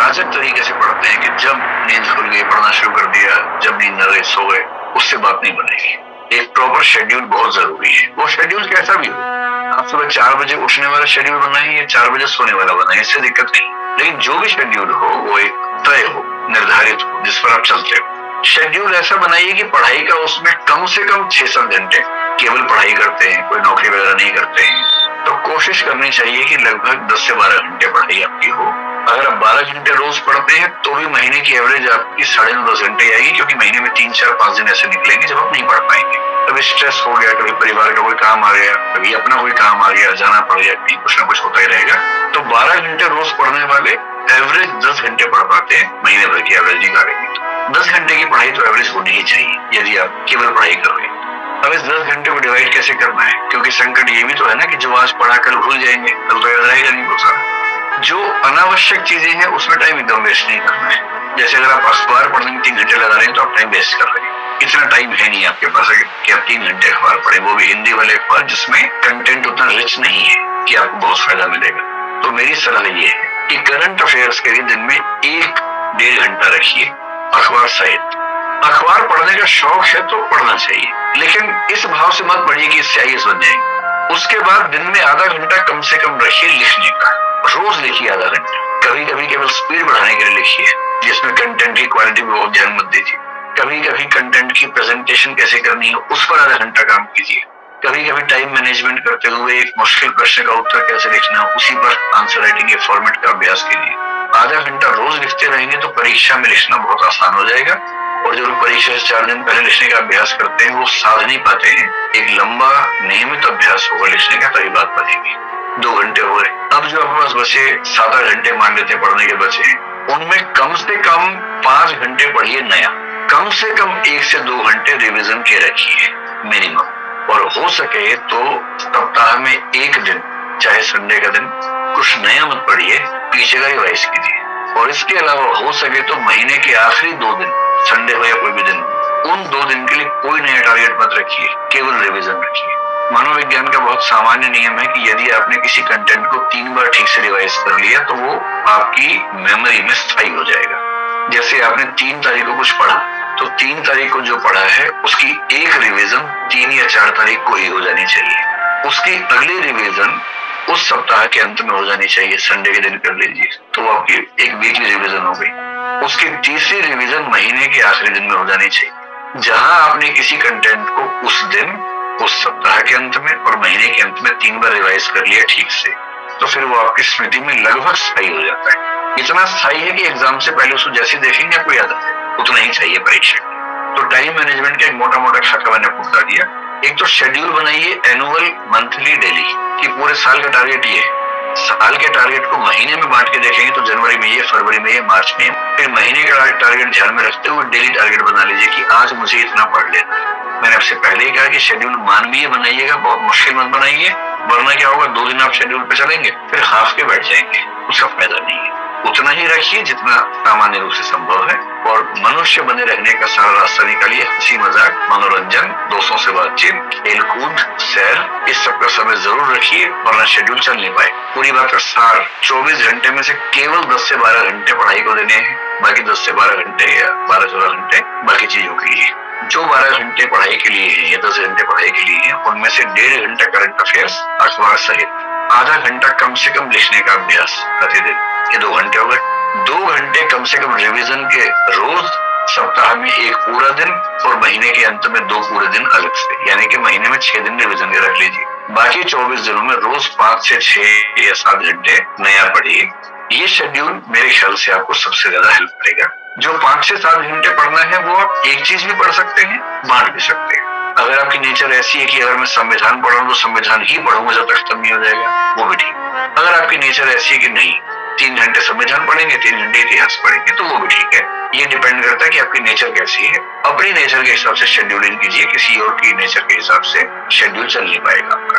अहाजत तरीके से पढ़ते हैं कि जब नींद खुल गई पढ़ना शुरू कर दिया, जब नींद न गई सो गए, उससे बात नहीं बनेगी। एक प्रॉपर शेड्यूल बहुत जरूरी है। वो शेड्यूल कैसा भी हो, आप सुबह 4 बजे उठने वाला शेड्यूल बनाएं या 4 बजे सोने वाला बनाएं, इससे दिक्कत नहीं, लेकिन जो भी शेड्यूल हो वो एक तय हो, निर्धारित हो, जिस पर आप चलते हो। शेड्यूल ऐसा बनाइए कि पढ़ाई का उसमें कम से कम 6-7 घंटे केवल पढ़ाई करते हैं, कोई नौकरी वगैरह नहीं करते हैं, तो कोशिश करनी चाहिए कि लगभग 10 से 12 घंटे पढ़ाई आपकी हो। अगर आप 12 घंटे रोज पढ़ते हैं तो भी महीने की एवरेज आपकी 9.5-10 घंटे आएगी, क्योंकि महीने में 3-4-5 दिन ऐसे निकलेंगे जब आप नहीं पढ़ पाएंगे। कभी स्ट्रेस हो गया, कभी परिवार का कोई काम आ गया, कभी अपना कोई काम आ गया, जाना पड़ गया, कहीं कुछ ना कुछ होता ही रहेगा। तो 12 घंटे रोज पढ़ने वाले एवरेज 10 घंटे पढ़ पाते हैं, महीने भर की एवरेज निकालेंगे। 10 घंटे की पढ़ाई तो एवरेज होनी ही चाहिए यदि आप केवल पढ़ाई कर रहे हैं। अब इस 10 घंटे को डिवाइड कैसे करना है, क्योंकि संकट ये भी तो है ना कि जो आज पढ़ा कल भूल जाएंगे, कल तो याद रहेगा नहीं बहुत सारा। जो अनावश्यक चीजें हैं उसमें टाइम एकदम वेस्ट नहीं करना है। जैसे अगर आप अखबार पढ़ने में 3 घंटे लगा रहे हैं तो आप टाइम वेस्ट कर रहे हैं। इतना टाइम है नहीं आपके पास कि आप 3 घंटे अखबार पढ़ें, वो भी हिंदी वाले अखबार जिसमें कंटेंट उतना रिच नहीं है कि आपको बहुत फायदा मिलेगा। तो मेरी सलाह ये है कि करंट अफेयर्स के लिए दिन में 1-1.5 घंटा रखिए अखबार सहित। अखबार पढ़ने का शौक है तो पढ़ना चाहिए, लेकिन इस भाव से मत पढ़िए कि इससे आईएएस बन जाएंगे। उसके बाद दिन में आधा घंटा कम से कम रखिए लिखने का। रोज लिखिए आधा घंटा, कभी कभी केवल स्पीड बढ़ाने के लिए लिखिए, जिसमें कंटेंट की क्वालिटी में बहुत ध्यान मत दीजिए। कभी कभी कंटेंट की प्रेजेंटेशन कैसे करनी है उस पर आधा घंटा काम कीजिए। कभी कभी टाइम मैनेजमेंट करते हुए एक मुश्किल प्रश्न का उत्तर कैसे लिखना है उसी पर आंसर राइटिंग के फॉर्मेट का अभ्यास कीजिए। आधा घंटा रोज लिखते रहेंगे तो परीक्षा में लिखना बहुत आसान हो जाएगा, और जो लोग परीक्षा से 4 दिन पहले लिखने का अभ्यास करते हैं वो साध नहीं पाते हैं। एक लंबा नियमित अभ्यास होगा लिखने का, तभी बात बनेगी। 2 घंटे हो गए, अब जो आपके पास बचे 7-8 घंटे मान लेते पढ़ने के बचे, उनमें कम से कम 5 घंटे पढ़िए नया। कम से कम 1 से 2 घंटे रिवीजन के रखिए मिनिमम, और हो सके तो सप्ताह में 1 दिन, चाहे संडे का दिन, कुछ नया मत पढ़िए, पीछे का रिवाइज कीजिए। और इसके अलावा हो सके तो महीने के आखिरी 2 दिन, संडे हो या कोई भी दिन, उन 2 दिन के लिए कोई नया टारगेट मत रखिए, केवल रिवीजन रखिए। मनोविज्ञान का बहुत सामान्य नियम है कि यदि आपने किसी कंटेंट को 3 बार ठीक से रिवाइज कर लिया तो वो आपकी मेमोरी में स्थायी हो जाएगा। जैसे आपने 3 तारीख को कुछ पढ़ा, तो 3 तारीख को जो पढ़ा है उसकी एक रिवीजन 3 या 4 तारीख को ही हो जानी चाहिए। उसकी अगली रिवीजन उस सप्ताह के अंत में हो जानी चाहिए, संडे के दिन कर लीजिए तो वो आपकी एक वीकली रिवीजन हो गई। उसकी तीसरी रिवीजन महीने के आखिरी दिन में हो जानी चाहिए। जहां आपने किसी कंटेंट को उस दिन, उस सप्ताह के अंत में और महीने के अंत में 3 बार रिवाइज कर लिया ठीक से, तो फिर वो आपकी स्मृति में लगभग स्थायी हो जाता है। इतना स्थायी है कि एग्जाम से पहले उसको जैसे देखेंगे आपको याद आता है, उतना ही चाहिए परीक्षा। तो टाइम मैनेजमेंट का एक मोटा मोटा खाका मैंने आपको बता दिया। एक तो शेड्यूल बनाइए एनुअल, मंथली, डेली, कि पूरे साल का टारगेट ये है। साल के टारगेट को महीने में बांट के देखेंगे तो जनवरी में ये, फरवरी में ये, मार्च में। फिर महीने का टारगेट ध्यान में रखते हुए डेली टारगेट बना लीजिए कि आज मुझे इतना पढ़ लेना है। मैंने आपसे पहले ही कहा कि शेड्यूल मानवीय बनाइएगा, बहुत मुश्किल मत बनाइए, वरना क्या होगा 2 दिन आप शेड्यूल पे चलेंगे फिर हाफ के बैठ जाएंगे, उसका फायदा नहीं है। उतना ही रखिए जितना सामान्य रूप से संभव है, और मनुष्य बने रहने का सारा रास्ता निकालिए। हंसी मजाक, मनोरंजन, दोस्तों से बातचीत, खेल कूद, सैर, इस सब का समय जरूर रखिए, वरना शेड्यूल चल नहीं पाए। पूरी बात का सार 24 घंटे में से केवल 10 से 12 घंटे पढ़ाई को देने हैं, बाकी 10 से 12 घंटे या 12-14 घंटे बाकी चीजों के लिए। जो 12 घंटे पढ़ाई के लिए है या 10 घंटे पढ़ाई के लिए है, उनमें से 1.5 घंटा करंट अफेयर्स अखबार सहित, आधा घंटा कम से कम लिखने का अभ्यास प्रतिदिन, ये 2 घंटे हो गए। 2 घंटे कम से कम रिवीजन के रोज, सप्ताह में 1 पूरा दिन, और महीने के अंत में 2 पूरे दिन अलग से, यानी कि महीने में 6 दिन रिवीजन के रख लीजिए। बाकी 24 दिनों में रोज 5 से 6 या 7 घंटे नया पढ़िए। ये शेड्यूल मेरे ख्याल से आपको सबसे ज्यादा हेल्प करेगा। जो 5 से 7 घंटे पढ़ना है वो आप एक चीज भी पढ़ सकते हैं, बांट भी सकते हैं। अगर आपकी नेचर ऐसी है कि अगर मैं संविधान पढ़ूं तो संविधान ही पढ़ूंगा जब तक खत्म नहीं हो जाएगा, वो भी ठीक। अगर आपकी नेचर ऐसी है कि नहीं, 3 घंटे संविधान पढ़ेंगे, 3 घंटे इतिहास पढ़ेंगे, तो वो भी ठीक है। ये डिपेंड करता है कि आपकी नेचर कैसी है। अपनी नेचर के हिसाब से शेड्यूलिंग कीजिए, किसी और की नेचर के हिसाब से शेड्यूल चल नहीं पाएगा आपका।